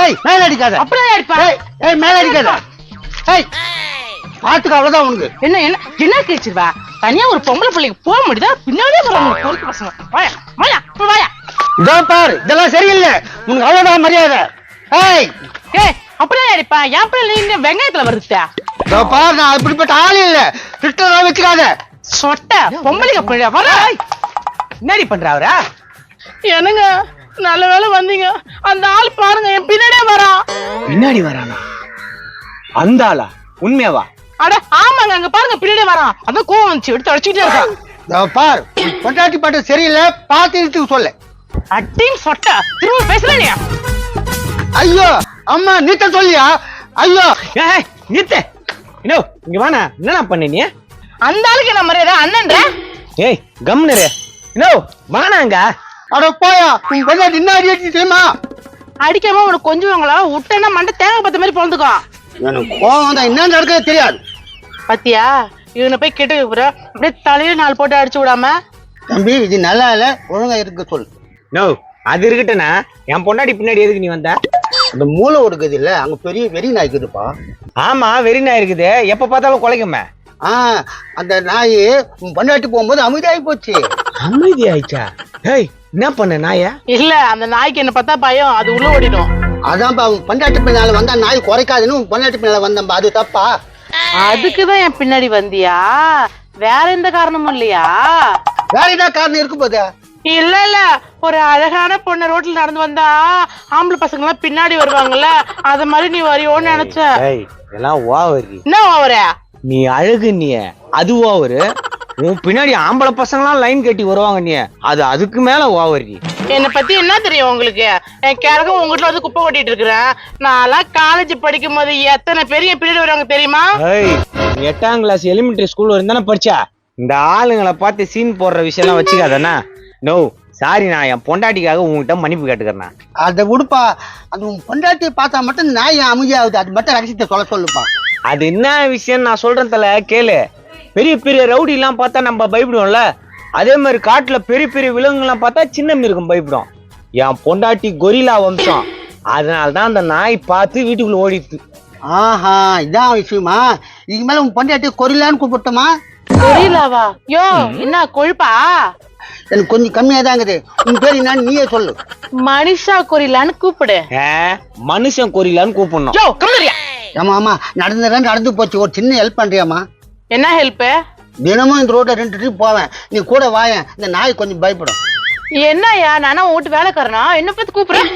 ஏய் மேல அடிக்காத. அப்படியே அடிப்பா. ஏய் மேல அடிக்காத. ஏய் பாத்துக்க அவ்வளவுதான் உனக்கு. என்ன என்ன என்ன கேச்சுவா? தனியா ஒரு பொம்பளை பிள்ளைக்கு போக முடியுதா? பின்னாடியே வராங்க பொறுக்கு பசங்க. வாயா வாயா வாயா. இதோ பாரு இதெல்லாம் சரியில்லை. உனக்கு அவ்வளவுதான் மரியாதை. ஏய் ஏய் அப்படியே அடிப்பா. என் பிள்ளை நீங்க வெங்காயத்துல வருதுட்டா. இதோ பாரு நான் அப்படிப்பட்ட ஆள் இல்ல. திட்டலாம் வச்சுக்காத. சொட்ட பொம்பளைங்க பிள்ளை வர. என்னடி பண்ற அவரா? என்னங்க நல்ல வேலை வந்தீங்க. அந்த ஆள் பாருங்க என் பின்னாடியே வரான். பின்னாடி வரானா? அந்த ஆளா? உண்மையாவா? அட ஆமாங்க அங்க பாருங்க பின்னாடியே வரான். அதான் கோவம் வந்துச்சு எடுத்து அடிச்சுட்டே இருக்கான். இதோ பாரு பொண்டாட்டி பாட்டு சரியில்லை. பார்த்து சொல்லு. அட்டிங் சொட்ட திரும்ப பேசலையா? ஐயோ அம்மா நீத்த சொல்லியா? ஐயோ ஏய் நிறுத்து. இன்னோ இங்க வாண்ணா. என்னடா பண்ண நீ? அந்த ஆளுக்கு என்ன மரியாதை அண்ணன்ற? ஏய் கம்னரு. இன்னோ வானாங்க. அட போயா. உன் பொண்டாட்டி என்ன அடி தெரியுமா? அடிக்காம உனக்கு கொஞ்சம் விட்டேன்னா மண்டை தேங்காய் பத்த மாதிரி பிறந்துக்கும். எனக்கு கோவம் தான் என்னன்னு நடக்கிறது தெரியாது. பத்தியா இவனை போய் கெட்டு அப்படியே தலையில 4 போட்டு அடிச்சு விடாம. தம்பி இது நல்லா இல்ல. ஒழுங்கா இருக்க சொல்லு. நோ அது இருக்கட்டனா என் பொண்டாடி பின்னாடி எதுக்கு நீ வந்த? அந்த மூளை ஒடுக்குது இல்ல அங்க பெரிய வெறி நாய் இருக்குதுப்பா. ஆமா வெறி நாய் இருக்குது. எப்ப பார்த்தாலும் குலைக்குமே. அந்த நாய் உன் பொண்டாட்டி போகும்போது அமைதியாகி போச்சு. அமைதி ஆயிச்சா? ஏய் என்ன பண்ண நாய? இல்ல அந்த நாய்க்கு என்ன பார்த்தா பயம். அது உள்ள ஓடிடும். அதான்ப்பா உன் பொண்டாட்டி பின்னால வந்தா நாய் குறைக்காதுன்னு உன் பொண்டாட்டி பின்னால வந்தம்பா. அது தப்பா? அதுக்குதான் என் பின்னாடி வந்தியா? வேற எந்த காரணமும் இல்லையா? வேற என்ன காரணம் இருக்கு போதா? இல்ல இல்ல ஒரு அழகான பொண்ணு ரோட்ல நடந்து வந்தா ஆம்பளை பசங்க எல்லாம் பின்னாடி வருவாங்கல்ல, அத மாதிரி நீ வரியோன்னு நினைச்ச. ஏய் எல்லாம் ஓவரி. என்ன ஓவர? நீ அழகு நீ அது ஓவரு. உன் பின்னாடி ஆம்பளை பசங்களாம் லைன் கட்டி வருவாங்க நீ அது அதுக்கு மேல ஓவரி. என்னை பத்தி என்ன தெரியும் உங்களுக்கு? என் கிழக்கு உங்ககிட்ட வந்து குப்பை கொட்டிட்டு இருக்கிறேன். நான் காலேஜ் படிக்கும் போது எத்தனை பெரிய பின்னாடி வருவாங்க தெரியுமா? ஏய் 8ஆம் கிளாஸ் எலிமெண்டரி ஸ்கூல் இருந்தானே படிச்சா. இந்த ஆளுங்களை பார்த்து சீன் போடுற விஷயம் எல்லாம் வச்சுக்காதண்ணா. நோ சாரி நான் என் பொண்டாட்டிக்காக உங்ககிட்ட மன்னிப்பு கேட்டுக்கிறேன். அதை விடுப்பா. அது உன் பொண்டாட்டியை பார்த்தா மட்டும் நாய் அமைதியாகுது. அது மட்டும் ரகசியத்தை சொல்லுப்பா. அது என்ன விஷயம் நான் சொல்றேன் தல கேளு. பெரிய பெரிய ரவுடி எல்லாம் பார்த்தா நம்ம பயப்படுவோம்ல, அதே மாதிரி காட்டுல பெரிய பெரிய விலங்குகள் எல்லாம் பார்த்தா சின்ன மிருகம் பயப்படும். என் பொண்டாட்டி கொரில்லா வம்சம். அதனாலதான் அந்த நாய் பார்த்து வீட்டுக்குள்ள ஓடிட்டு. ஆஹா இதான் விஷயமா? இதுக்கு மேல உன் பொண்டாட்டி கொரில்லான்னு கூப்பிட்டோமா? கொரில்லாவா? யோ என்ன கொழுப்பா? எனக்கு கொஞ்சம் கம்மியா தான் இருக்குது. உன் பேர் என்னன்னு நீயே சொல்லு. மனுஷா கொரில்லான்னு கூப்பிடு. மனுஷன் கொரில்லான்னு கூப்பிடணும். யோ கம்மியா. ஆமா ஆமா நடந்து போச்சு. ஒரு சின்ன ஹெல்ப் பண்றியாமா? என்ன ஹெல்ப்? தினமும் இந்த ரோட்ல 2 ட்ரிப் போவேன். நீ கூட வாயேன். இந்த நாய் கொஞ்சம் பயப்படும். என்னயா நானா வீட்டு வேலைக்காரனா? என்ன பத்தி கூப்பிடுறேன்?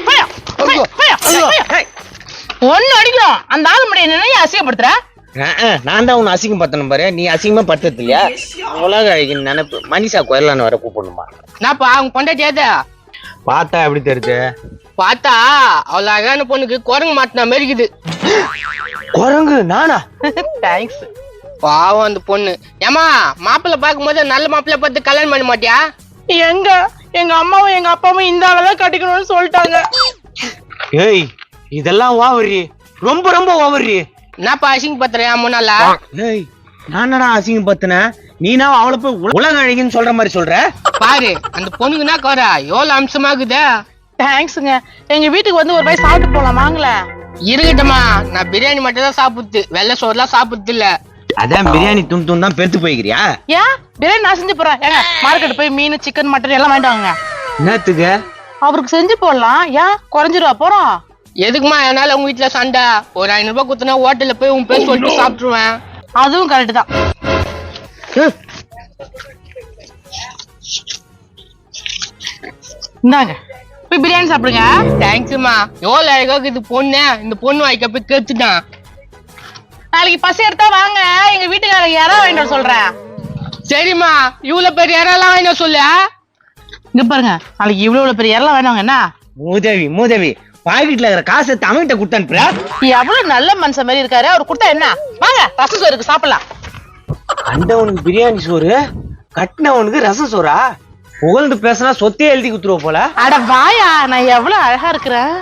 ஒண்ணு அடிக்கும். அந்த ஆளு முடிய என்ன அசிங்கப்படுத்துற? நான் தான் உன்னை அசிங்கம் பத்தணும் பாரு. நீ அசிங்கமா படுத்தது இல்லையா? உலக அழகின் நினைப்பு மனிஷா கொயலான்னு வர கூப்பிடணுமா? நான்ப்பா அவங்க பொண்டாட்டி ஏதா பார்த்தா எப்படி தெரியுது? பார்த்தா அவ்வளவு அழகான பொண்ணுக்கு குரங்கு மாட்டினா மாதிரி இருக்குது. குரங்கு நானா? தேங்க்ஸ். பாவம் அந்த பொண்ணு. ஏமா மாப்பிள்ளை பார்க்கும்போது நல்ல மாப்பிள்ளை பார்த்து கல்யாணம் பண்ண மாட்டியா? எங்க அம்மாவும் எங்க அப்பாவும் இந்த ஆளதான் கட்டிக்கணும்னு சொல்லிட்டாங்க. ஏய் இதெல்லாம் ஓவரி. ரொம்ப ரொம்ப ஓவரி. என்னப்பா அசிங்க பத்திரையா முன்னால? ஏய் நானடா அசிங்கம் பத்தினேன். நீனா அவளை போய் உலக அழகின்னு சொல்ற மாதிரி சொல்ற பாரு. அந்த பொண்ணுக்குன்னா கோரா எவ்வளவு அம்சமாகுதா. தேங்க்ஸுங்க. எங்க வீட்டுக்கு வந்து ஒரு போய் சாப்பிட்டு போலாம் வாங்கல. இருக்கட்டுமா நான் பிரியாணி மட்டும் தான் சாப்பிடுது. வெள்ளை சோறுலாம் சாப்பிடுது இல்ல. அதான் பிரியாணி துண்டு தான் பெருத்து போய்க்கிறியா? ஏன் பிரியாணி நான் செஞ்சு போறேன். ஏங்க மார்க்கெட் போய் மீன் சிக்கன் மட்டன் எல்லாம் வாங்கிட்டு வாங்க. என்னத்துக்கு? அவருக்கு செஞ்சு போடலாம். ஏன் குறைஞ்சிருவா போறோம்? எதுக்குமா என்னால உங்க வீட்டுல சண்டை? ஒரு 500 ரூபாய் குத்துனா ஹோட்டல்ல போய் உன் பேர் சொல்லிட்டு சாப்பிட்டுருவேன். அதுவும் கரெக்ட் தான். இந்தாங்க போய் பிரியாணி சாப்பிடுங்க. தேங்க்ஸ்மா. எவ்வளவு அழகா இது பொண்ணு. இந்த பொண்ணு வாய்க்க போய் கேட்டுட்டான். நாளைக்கு பசி எடுத்தா வாங்க. எங்க வீட்டுக்காரங்க யாரா வாங்கிட்டு சொல்றேன். சரிம்மா. இவ்வளவு பெரிய யாரெல்லாம் வாங்கிட்டு சொல்லு. இங்க பாருங்க நாளைக்கு இவ்வளவு பெரிய யாரெல்லாம் வேணாங்க. என்ன மூதவி பாக்கெட்ல இருக்கிற காசை தமிழ்கிட்ட கொடுத்து அனுப்புற. எவ்வளவு நல்ல மனுஷன் மாதிரி இருக்காரு. அவர் கொடுத்தா என்ன? வாங்க ரசம் சோறுக்கு சாப்பிடலாம். கண்டவனுக்கு பிரியாணி சோறு, கட்டினவனுக்கு ரசம் சோறா? புகழ்ந்து பேசினா சொத்தே எழுதி குத்துருவ போல. அட வாயா நான் எவ்வளவு அழகா இருக்கிறேன்.